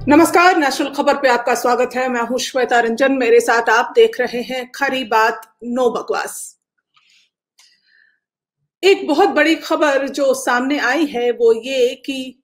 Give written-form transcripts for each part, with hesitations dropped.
नमस्कार, नेशनल खबर पे आपका स्वागत है। मैं हूं श्वेता रंजन। मेरे साथ आप देख रहे हैं खरी बात नो बकवास। एक बहुत बड़ी खबर जो सामने आई है वो ये कि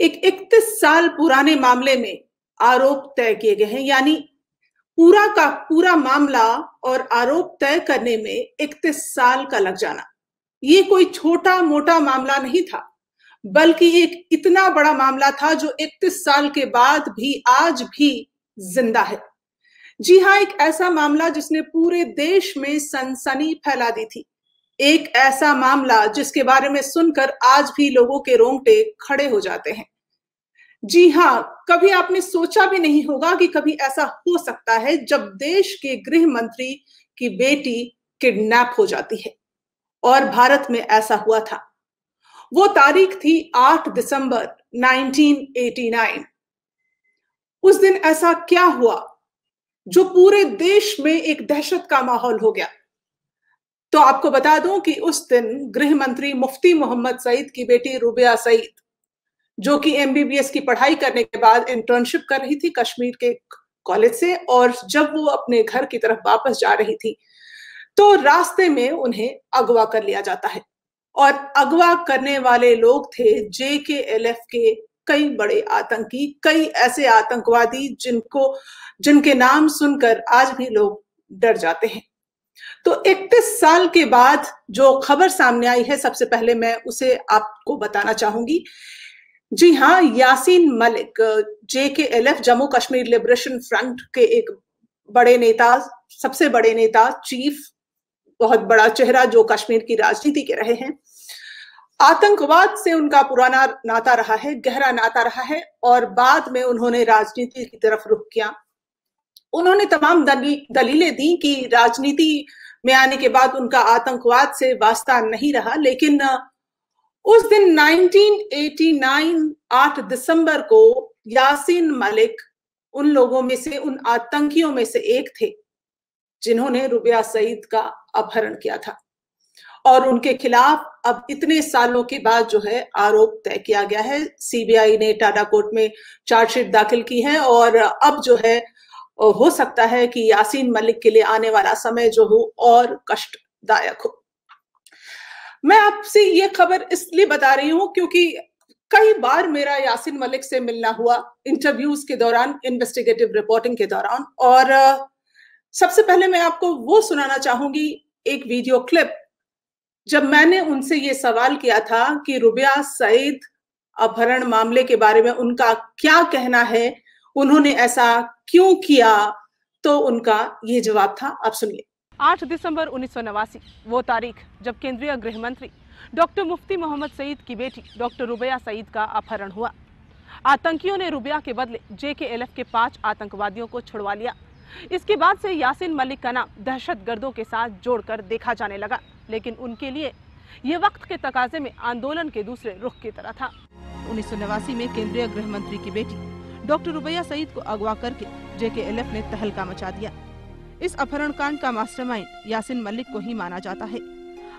एक 31 साल पुराने मामले में आरोप तय किए गए हैं। यानी पूरा का पूरा मामला और आरोप तय करने में 31 साल का लग जाना, ये कोई छोटा मोटा मामला नहीं था, बल्कि एक इतना बड़ा मामला था जो 31 साल के बाद भी आज भी जिंदा है। जी हां, एक ऐसा मामला जिसने पूरे देश में सनसनी फैला दी थी। एक ऐसा मामला जिसके बारे में सुनकर आज भी लोगों के रोंगटे खड़े हो जाते हैं। जी हां, कभी आपने सोचा भी नहीं होगा कि कभी ऐसा हो सकता है जब देश के गृह मंत्री की बेटी किडनैप हो जाती है। और भारत में ऐसा हुआ था। वो तारीख थी 8 दिसंबर 1989। उस दिन ऐसा क्या हुआ जो पूरे देश में एक दहशत का माहौल हो गया। तो आपको बता दूं कि उस दिन गृह मंत्री मुफ्ती मोहम्मद सईद की बेटी रुबिया सईद, जो कि एमबीबीएस की पढ़ाई करने के बाद इंटर्नशिप कर रही थी कश्मीर के कॉलेज से, और जब वो अपने घर की तरफ वापस जा रही थी तो रास्ते में उन्हें अगवा कर लिया जाता है। और अगवा करने वाले लोग थे JKLF के कई बड़े आतंकी, कई ऐसे आतंकवादी जिनके नाम सुनकर आज भी लोग डर जाते हैं। तो 31 साल के बाद जो खबर सामने आई है, सबसे पहले मैं उसे आपको बताना चाहूंगी। जी हां, Yasin Malik, JKLF Jammu Kashmir liberation front के एक बड़े नेता, सबसे बड़े नेता, चीफ, बहुत बड़ा चेहरा जो कश्मीर की राजनीति के रहे हैं। आतंकवाद से उनका पुराना नाता रहा है, गहरा नाता रहा है, और बाद में उन्होंने राजनीति की तरफ रुख किया। उन्होंने तमाम दलीलें दी कि राजनीति में आने के बाद उनका आतंकवाद से वास्ता नहीं रहा। लेकिन उस दिन 1989 8 दिसंबर को यासीन मलिक उन लोगों में से, उन आतंकियों में से एक थे जिन्होंने रुबिया सईद का अपहरण किया था। और उनके खिलाफ अब इतने सालों के बाद जो है आरोप तय किया गया है। सीबीआई ने टाडा कोर्ट में चार्जशीट दाखिल की है और अब जो है हो सकता है कि यासीन मलिक के लिए आने वाला समय जो हो और कष्टदायक हो। मैं आपसे ये खबर इसलिए बता रही हूं क्योंकि कई बार मेरा यासीन मलिक से मिलना हुआ इंटरव्यूज के दौरान, इन्वेस्टिगेटिव रिपोर्टिंग के दौरान। और सबसे पहले मैं आपको वो सुनाना चाहूंगी एक वीडियो क्लिप, जब मैंने उनसे ये सवाल किया था कि रुबिया सईद अपहरण मामले के बारे में उनका क्या कहना है, उन्होंने ऐसा क्यों किया, तो उनका ये जवाब था। आप सुनिए। 8 दिसंबर 1989 वो तारीख जब केंद्रीय गृह मंत्री डॉक्टर मुफ्ती मोहम्मद सईद की बेटी डॉक्टर रुबिया सईद का अपहरण हुआ। आतंकियों ने रुबिया के बदले JKLF के 5 आतंकवादियों को छुड़वा लिया। इसके बाद से यासीन मलिक का नाम दहशतगर्दों के साथ जोड़कर देखा जाने लगा, लेकिन उनके लिए ये वक्त के तकाजे में आंदोलन के दूसरे रुख की तरह था। 1989 में केंद्रीय गृह मंत्री की बेटी डॉक्टर रुबिया सईद को अगवा करके JKLF ने तहलका मचा दिया। इस अपहरण कांड का मास्टरमाइंड यासीन मलिक को ही माना जाता है।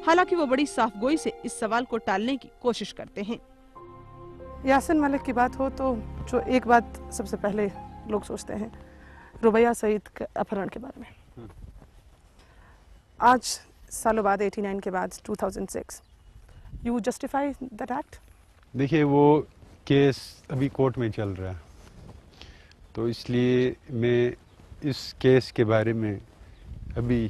हालांकि वो बड़ी साफगोई से इस सवाल को टालने की कोशिश करते हैं। यासीन मलिक की बात हो तो जो एक बात सबसे पहले लोग सोचते हैं रुबिया सईद के अपहरण के बारे में। आज सालों बाद, 89 के बाद, 2006, यू जस्टिफाई दैट एक्ट? देखिए, वो केस अभी कोर्ट में चल रहा है, तो इसलिए मैं इस केस के बारे में अभी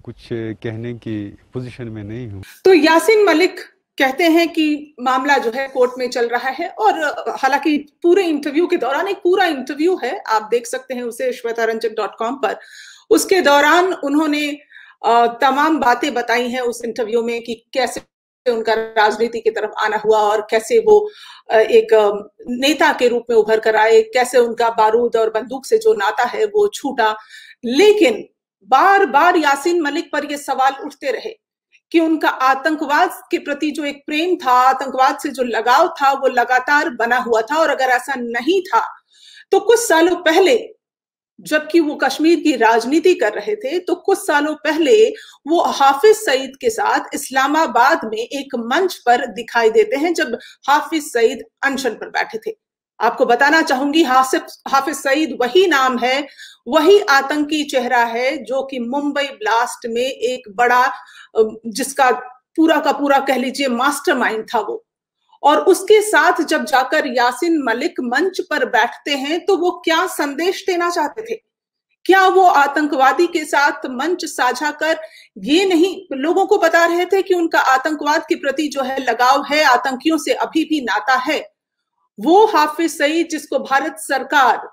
कुछ कहने की पोजीशन में नहीं हूँ। तो यासीन मलिक कहते हैं कि मामला जो है कोर्ट में चल रहा है, और हालांकि पूरे इंटरव्यू के दौरान, एक पूरा इंटरव्यू है, आप देख सकते हैं उसे shwetaranjan.com पर। उसके दौरान उन्होंने तमाम बातें बताई हैं उस इंटरव्यू में कि कैसे उनका राजनीति की तरफ आना हुआ और कैसे वो एक नेता के रूप में उभर कर आए, कैसे उनका बारूद और बंदूक से जो नाता है वो छूटा। लेकिन बार बार यासीन मलिक पर ये सवाल उठते रहे कि उनका आतंकवाद के प्रति जो एक प्रेम था, आतंकवाद से जो लगाव था, वो लगातार बना हुआ था। और अगर ऐसा नहीं था तो कुछ सालों पहले, जबकि वो कश्मीर की राजनीति कर रहे थे, तो कुछ सालों पहले वो हाफिज सईद के साथ इस्लामाबाद में एक मंच पर दिखाई देते हैं जब हाफिज सईद अनशन पर बैठे थे। आपको बताना चाहूंगी, हाफिज सईद वही नाम है, वही आतंकी चेहरा है जो कि मुंबई ब्लास्ट में एक बड़ा, जिसका पूरा का पूरा कह लीजिए मास्टरमाइंड था वो। और उसके साथ जब जाकर यासीन मलिक मंच पर बैठते हैं तो वो क्या संदेश देना चाहते थे? क्या वो आतंकवादी के साथ मंच साझा कर ये नहीं लोगों को बता रहे थे कि उनका आतंकवाद के प्रति जो है लगाव है, आतंकियों से अभी भी नाता है? वो हाफिज सईद जिसको भारत सरकार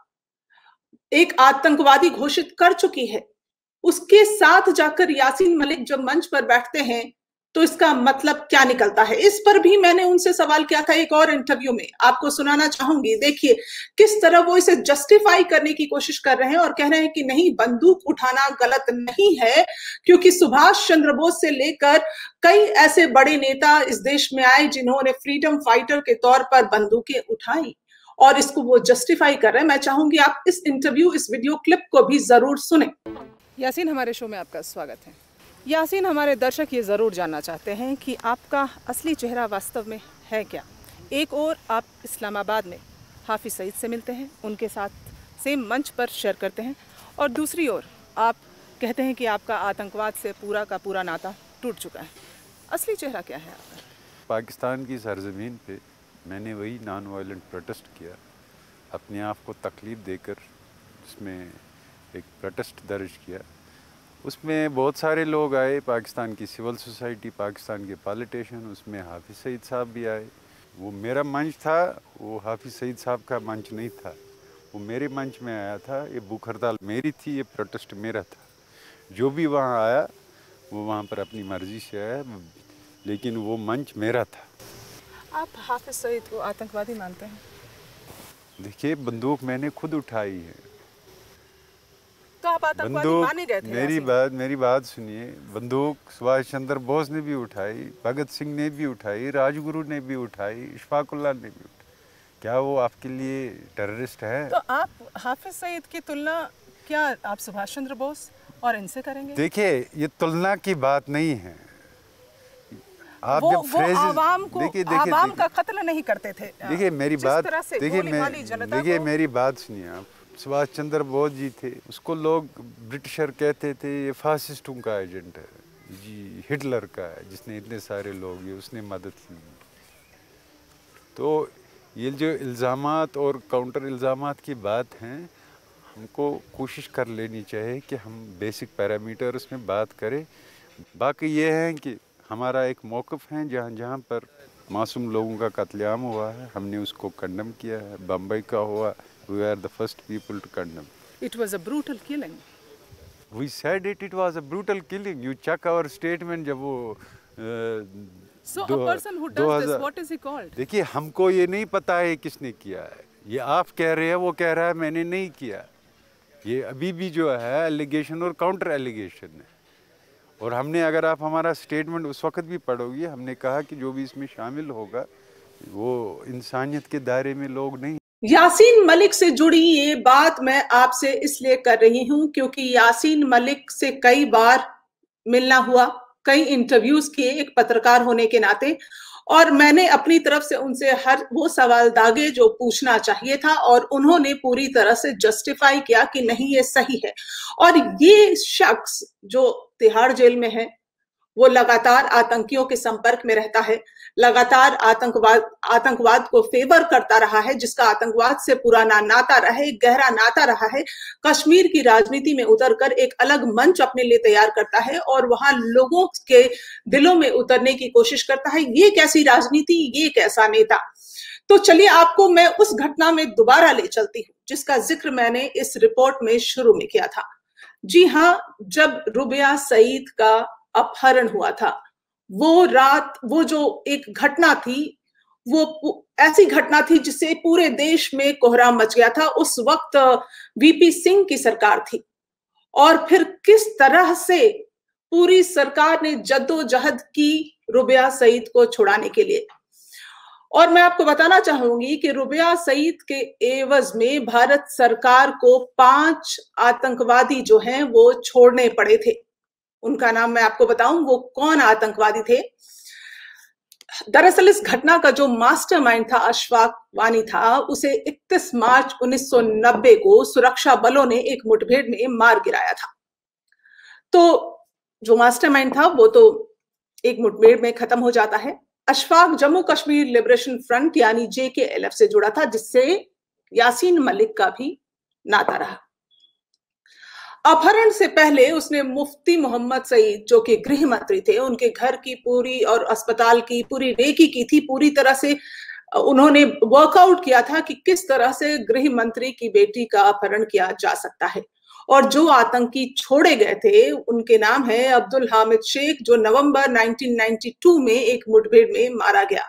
एक आतंकवादी घोषित कर चुकी है, उसके साथ जाकर यासीन मलिक जब मंच पर बैठते हैं तो इसका मतलब क्या निकलता है? इस पर भी मैंने उनसे सवाल किया था एक और इंटरव्यू में, आपको सुनाना चाहूंगी। देखिए किस तरह वो इसे जस्टिफाई करने की कोशिश कर रहे हैं और कह रहे हैं कि नहीं, बंदूक उठाना गलत नहीं है, क्योंकि सुभाष चंद्र बोस से लेकर कई ऐसे बड़े नेता इस देश में आए जिन्होंने फ्रीडम फाइटर के तौर पर बंदूकें उठाई, और इसको वो जस्टिफाई कर रहे हैं। मैं चाहूंगी आप इस वीडियो क्लिप को भी जरूर सुने। यासीन, हमारे शो में आपका स्वागत है। यासीन, हमारे दर्शक ये ज़रूर जानना चाहते हैं कि आपका असली चेहरा वास्तव में है क्या? एक और आप इस्लामाबाद में हाफिज सईद से मिलते हैं, उनके साथ सेम मंच पर शेयर करते हैं, और दूसरी ओर आप कहते हैं कि आपका आतंकवाद से पूरा का पूरा नाता टूट चुका है। असली चेहरा क्या है आपका? पाकिस्तान की सरजमीन पे मैंने वही नॉन वायलेंट प्रोटेस्ट किया, अपने आप को तकलीफ देकर उसमें एक प्रोटेस्ट दर्ज किया। उसमें बहुत सारे लोग आए, पाकिस्तान की सिविल सोसाइटी, पाकिस्तान के पॉलिटिशियन, उसमें हाफिज सईद साहब भी आए। वो मेरा मंच था, वो हाफिज सईद साहब का मंच नहीं था, वो मेरे मंच में आया था। ये भूख हड़ताल मेरी थी, ये प्रोटेस्ट मेरा था। जो भी वहाँ आया वो वहाँ पर अपनी मर्जी से आया, लेकिन वो मंच मेरा था। आप हाफिज सईद को आतंकवादी मानते हैं? देखिए, बंदूक मैंने खुद उठाई है। तो आप आतंकवादी माने गए थे? मेरी बात सुनिए। बंदूक सुभाष चंद्र बोस ने भी उठाई, भगत सिंह ने भी उठाई, राजगुरु ने भी उठाई, इशफाकुल्लाह ने भी उठाई। क्या वो आपके लिए टेररिस्ट है? तो आप हाफिज सईद की तुलना क्या आप सुभाष चंद्र बोस और इनसे करेंगे? देखिए, ये तुलना की बात नहीं है। आप वो जब फ्रेज आवाम को आवाम का कत्ल नहीं करते थे। देखिए मेरी बात सुनिए आप। सुभाष चंद्र बोस जी थे, उसको लोग ब्रिटिशर कहते थे ये फासिस्टों का एजेंट है जी, हिटलर का है, जिसने इतने सारे लोग ये उसने मदद की। तो ये जो इल्ज़ामात और काउंटर इल्ज़ामात की बात हैं, हमको कोशिश कर लेनी चाहिए कि हम बेसिक पैरामीटर्स में बात करें। बाकी ये है कि हमारा एक मौक़िफ़ है, जहाँ जहाँ पर मासूम लोगों का कत्लेआम हुआ है हमने उसको कंडेम किया है। बम्बई का हुआ, we are the first people to condemn. It was a brutal killing. We said it was a brutal killing. You check our statement जब वो So a person who does this, what is he called? देखिए, हमको ये नहीं पता है किसने किया है। ये आप कह रहे हैं, वो कह रहा है मैंने नहीं किया। ये अभी भी जो है एलिगेशन और काउंटर एलिगेशन है। और हमने, अगर आप हमारा स्टेटमेंट उस वक्त भी पढ़ोगे, हमने कहा कि जो भी इसमें शामिल होगा वो इंसानियत के दायरे में लोग नहीं। यासीन मलिक से जुड़ी ये बात मैं आपसे इसलिए कर रही हूं क्योंकि यासीन मलिक से कई बार मिलना हुआ, कई इंटरव्यूज किए एक पत्रकार होने के नाते, और मैंने अपनी तरफ से उनसे हर वो सवाल दागे जो पूछना चाहिए था, और उन्होंने पूरी तरह से जस्टिफाई किया कि नहीं ये सही है। और ये शख्स जो तिहाड़ जेल में है, वो लगातार आतंकियों के संपर्क में रहता है, लगातार आतंकवाद को फेवर करता रहा है, जिसका आतंकवाद से पुराना नाता रहा है, गहरा नाता रहा है। कश्मीर की राजनीति में उतरकर एक अलग मंच अपने लिए तैयार करता है और वहां लोगों के दिलों में उतरने की कोशिश करता है। ये कैसी राजनीति, ये कैसा नेता? तो चलिए आपको मैं उस घटना में दोबारा ले चलती हूँ जिसका जिक्र मैंने इस रिपोर्ट में शुरू में किया था। जी हाँ, जब रुबिया सईद का अपहरण हुआ था, वो रात, वो जो एक घटना थी, वो ऐसी घटना थी जिससे पूरे देश में कोहराम मच गया था। उस वक्त वीपी सिंह की सरकार थी, और फिर किस तरह से पूरी सरकार ने जद्दोजहद की रुबिया सईद को छुड़ाने के लिए। और मैं आपको बताना चाहूंगी कि रुबिया सईद के एवज में भारत सरकार को 5 आतंकवादी जो हैं वो छोड़ने पड़े थे। उनका नाम मैं आपको बताऊं वो कौन आतंकवादी थे। दरअसल इस घटना का जो मास्टरमाइंड था, अशफाक वानी था, उसे 31 मार्च 1990 को सुरक्षा बलों ने एक मुठभेड़ में मार गिराया था। तो जो मास्टरमाइंड था वो तो एक मुठभेड़ में खत्म हो जाता है। अशफाक जम्मू कश्मीर लिबरेशन फ्रंट यानी JKLF से जुड़ा था, जिससे यासीन मलिक का भी नाता रहा। अपहरण से पहले उसने मुफ्ती मोहम्मद सईद, जो कि गृह मंत्री थे, उनके घर की पूरी और अस्पताल की पूरी रेकी की थी। पूरी तरह से उन्होंने वर्कआउट किया था कि किस तरह से गृह मंत्री की बेटी का अपहरण किया जा सकता है। और जो आतंकी छोड़े गए थे उनके नाम है अब्दुल हामिद शेख, जो नवंबर 1992 में एक मुठभेड़ में मारा गया।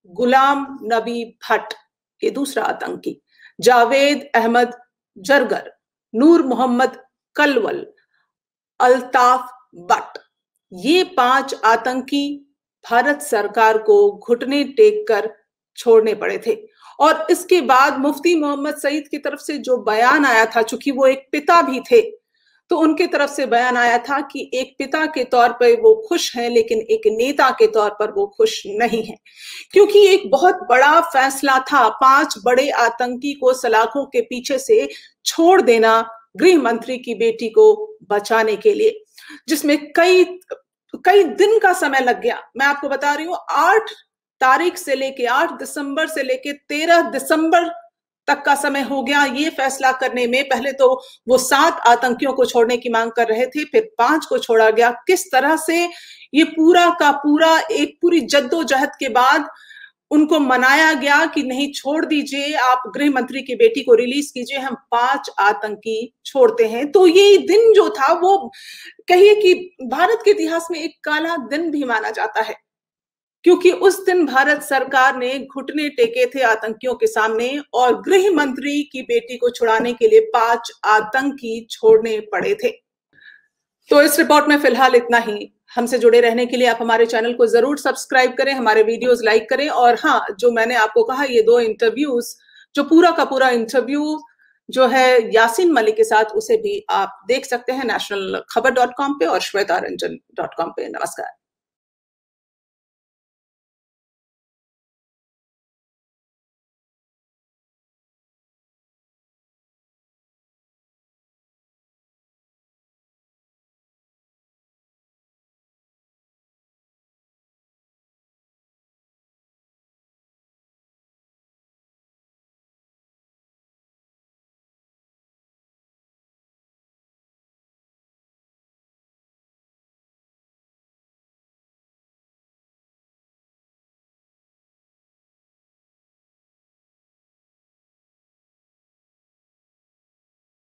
गुलाम नबी भट्ट, ये दूसरा आतंकी, जावेद अहमद जरगर, नूर मोहम्मद कलवल, अल्ताफ बट, ये 5 आतंकी भारत सरकार को घुटने टेक कर छोड़ने पड़े थे। और इसके बाद मुफ्ती मोहम्मद सईद की तरफ से जो बयान आया था, चूंकि वो एक पिता भी थे, तो उनके तरफ से बयान आया था कि एक पिता के तौर पर वो खुश हैं, लेकिन एक नेता के तौर पर वो खुश नहीं हैं, क्योंकि एक बहुत बड़ा फैसला था 5 बड़े आतंकी को सलाखों के पीछे से छोड़ देना गृह मंत्री की बेटी को बचाने के लिए, जिसमें कई दिन का समय लग गया। मैं आपको बता रही हूं, 8 दिसंबर से लेके 13 दिसंबर तक का समय हो गया ये फैसला करने में। पहले तो वो 7 आतंकियों को छोड़ने की मांग कर रहे थे, फिर 5 को छोड़ा गया। किस तरह से ये पूरा का पूरा एक पूरी जद्दोजहद के बाद उनको मनाया गया कि नहीं, छोड़ दीजिए, आप गृह मंत्री की बेटी को रिलीज कीजिए, हम 5 आतंकी छोड़ते हैं। तो ये दिन जो था वो कहिए कि भारत के इतिहास में एक काला दिन भी माना जाता है, क्योंकि उस दिन भारत सरकार ने घुटने टेके थे आतंकियों के सामने और गृह मंत्री की बेटी को छुड़ाने के लिए 5 आतंकी छोड़ने पड़े थे। तो इस रिपोर्ट में फिलहाल इतना ही। हमसे जुड़े रहने के लिए आप हमारे चैनल को जरूर सब्सक्राइब करें, हमारे वीडियोस लाइक करें। और हाँ, जो मैंने आपको कहा, ये 2 इंटरव्यूज, जो पूरा का पूरा इंटरव्यू जो है यासीन मलिक के साथ, उसे भी आप देख सकते हैं nationalkhabar.com पे और shwetaranjan.com पे। नमस्कार।